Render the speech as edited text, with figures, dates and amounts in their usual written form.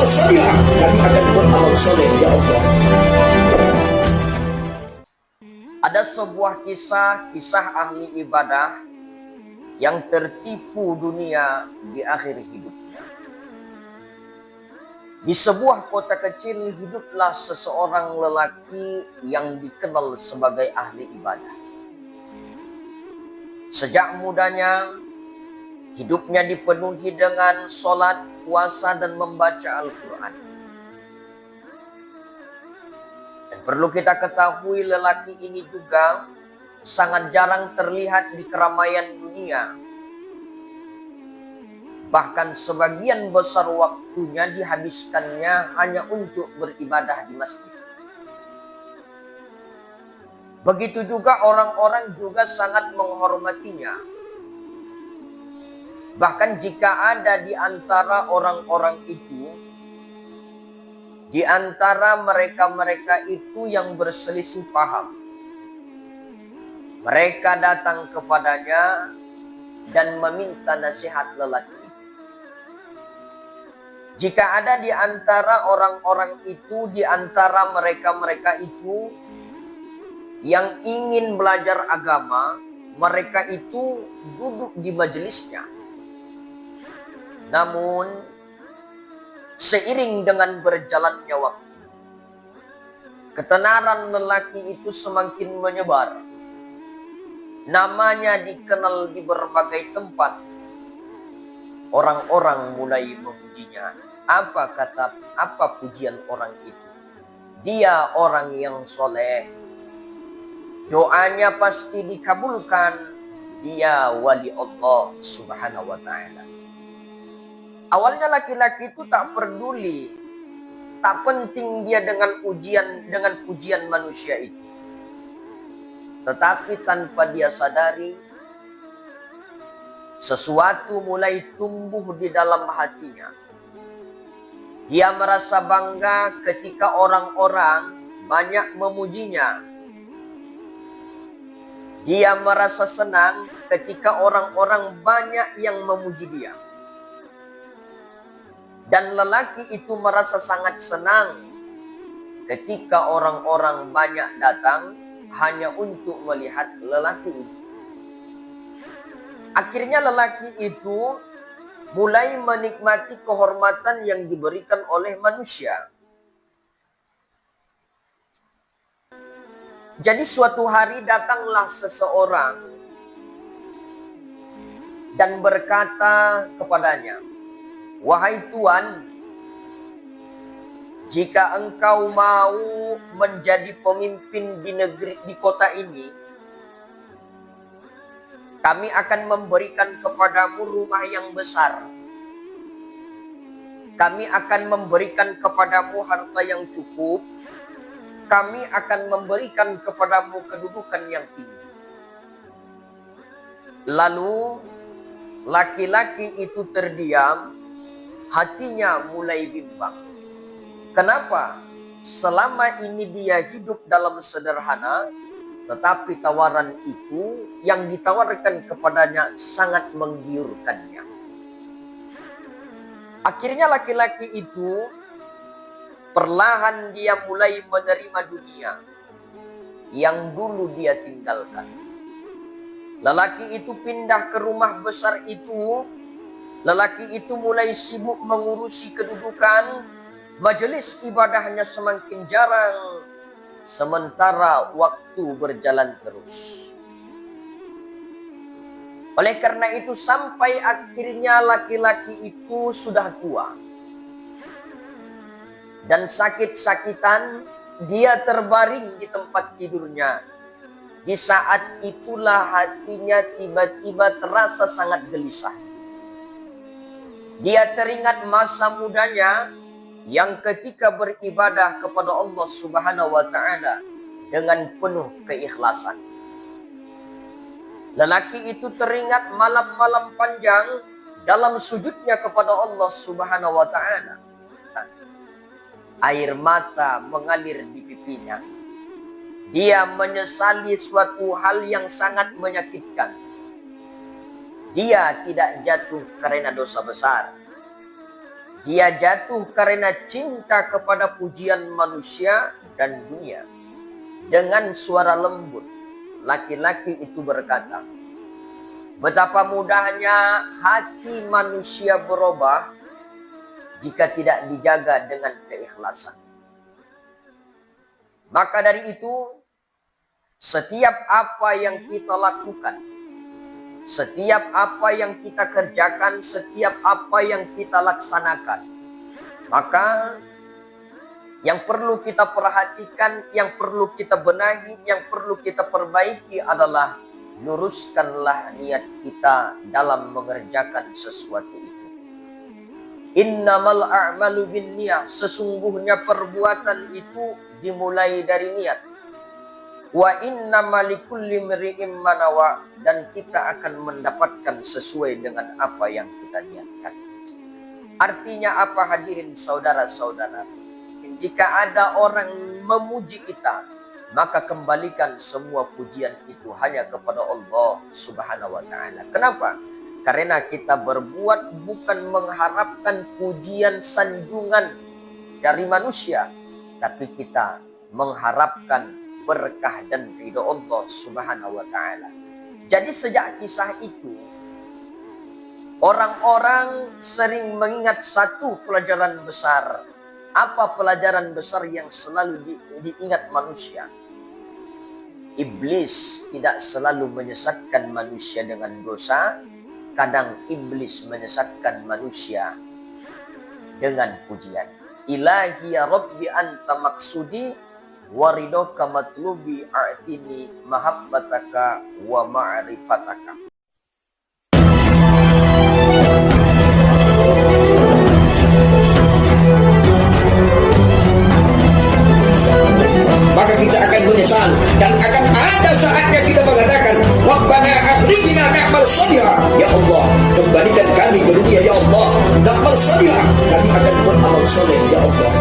salihah, kami akan beramal soleh ya Allah. Ada sebuah kisah ahli ibadah yang tertipu dunia di akhir hidupnya. Di sebuah kota kecil hiduplah seseorang lelaki yang dikenal sebagai ahli ibadah. Sejak mudanya, hidupnya dipenuhi dengan sholat, puasa, dan membaca Al-Quran. Dan perlu kita ketahui, lelaki ini juga sangat jarang terlihat di keramaian dunia. Bahkan sebagian besar waktunya dihabiskannya hanya untuk beribadah di masjid. Begitu juga orang-orang juga sangat menghormatinya. Bahkan jika ada di antara orang-orang itu, di antara mereka-mereka itu yang berselisih paham, mereka datang kepadanya dan meminta nasihat lelaki. Jika ada di antara orang-orang itu, di antara mereka-mereka itu yang ingin belajar agama, mereka itu duduk di majelisnya. Namun, seiring dengan berjalannya waktu, ketenaran lelaki itu semakin menyebar. Namanya dikenal di berbagai tempat. Orang-orang mulai memujinya. Apa pujian orang itu? Dia orang yang soleh. Doanya pasti dikabulkan. Dia wali Allah Subhanahu wa ta'ala. Awalnya laki-laki itu tak peduli, tak penting dia dengan pujian manusia itu. Tetapi tanpa dia sadari, sesuatu mulai tumbuh di dalam hatinya. Dia merasa bangga ketika orang-orang banyak memujinya. Dia merasa senang ketika orang-orang banyak yang memuji dia. Dan lelaki itu merasa sangat senang ketika orang-orang banyak datang hanya untuk melihat lelaki itu. Akhirnya lelaki itu mulai menikmati kehormatan yang diberikan oleh manusia. Jadi suatu hari datanglah seseorang dan berkata kepadanya, "Wahai Tuan, jika engkau mau menjadi pemimpin di kota ini, kami akan memberikan kepadamu rumah yang besar. Kami akan memberikan kepadamu harta yang cukup. Kami akan memberikan kepadamu kedudukan yang tinggi." Lalu laki-laki itu terdiam, hatinya mulai bimbang. Kenapa? Selama ini dia hidup dalam sederhana, tetapi tawaran itu yang ditawarkan kepadanya sangat menggiurkannya. Akhirnya laki-laki itu perlahan dia mulai menerima dunia yang dulu dia tinggalkan. Lelaki itu pindah ke rumah besar itu. Lelaki itu mulai sibuk mengurusi kedudukan. Majelis ibadahnya semakin jarang. Sementara waktu berjalan terus. Oleh karena itu sampai akhirnya laki-laki itu sudah tua. Dan sakit-sakitan dia terbaring di tempat tidurnya. Di saat itulah hatinya tiba-tiba terasa sangat gelisah. Dia teringat masa mudanya yang ketika beribadah kepada Allah Subhanahu wa ta'ala dengan penuh keikhlasan. Lelaki itu teringat malam-malam panjang dalam sujudnya kepada Allah Subhanahu wa ta'ala. Air mata mengalir di pipinya. Dia menyesali suatu hal yang sangat menyakitkan. Dia tidak jatuh karena dosa besar. Dia jatuh karena cinta kepada pujian manusia dan dunia. Dengan suara lembut, laki-laki itu berkata, betapa mudahnya hati manusia berubah jika tidak dijaga dengan keikhlasan. Maka dari itu, setiap apa yang kita lakukan, setiap apa yang kita kerjakan, setiap apa yang kita laksanakan, maka yang perlu kita perhatikan, yang perlu kita benahi, yang perlu kita perbaiki adalah luruskanlah niat kita dalam mengerjakan sesuatu itu. Innamal a'malu binniyah, sesungguhnya perbuatan itu dimulai dari niat. Wa innamal likulli imri'in ma nawa, dan kita akan mendapatkan sesuai dengan apa yang kita niatkan. Artinya apa hadirin saudara-saudara? Jika ada orang memuji kita, maka kembalikan semua pujian itu hanya kepada Allah Subhanahu wa Ta'ala. Kenapa? Karena kita berbuat bukan mengharapkan pujian sanjungan dari manusia, tapi kita mengharapkan berkah dan ridho Allah Subhanahu wa Ta'ala. Jadi sejak kisah itu, orang-orang sering mengingat satu pelajaran besar. Apa pelajaran besar yang selalu diingat manusia? Iblis tidak selalu menyesatkan manusia dengan dosa. Kadang iblis menyesatkan manusia dengan pujian. Ilahi ya Rabbi anta maksudi waridoka matlubi a'tini mahabbataka wa ma'rifataka. Maka kita akan menyesal dan akan ada saatnya kita mengatakan, Rabbana akhrijna na'mal shalihan. Ya Allah, kembalikan kami ke dunia ya Allah, na'mal shalihan, kami akan beramal soleh ya Allah.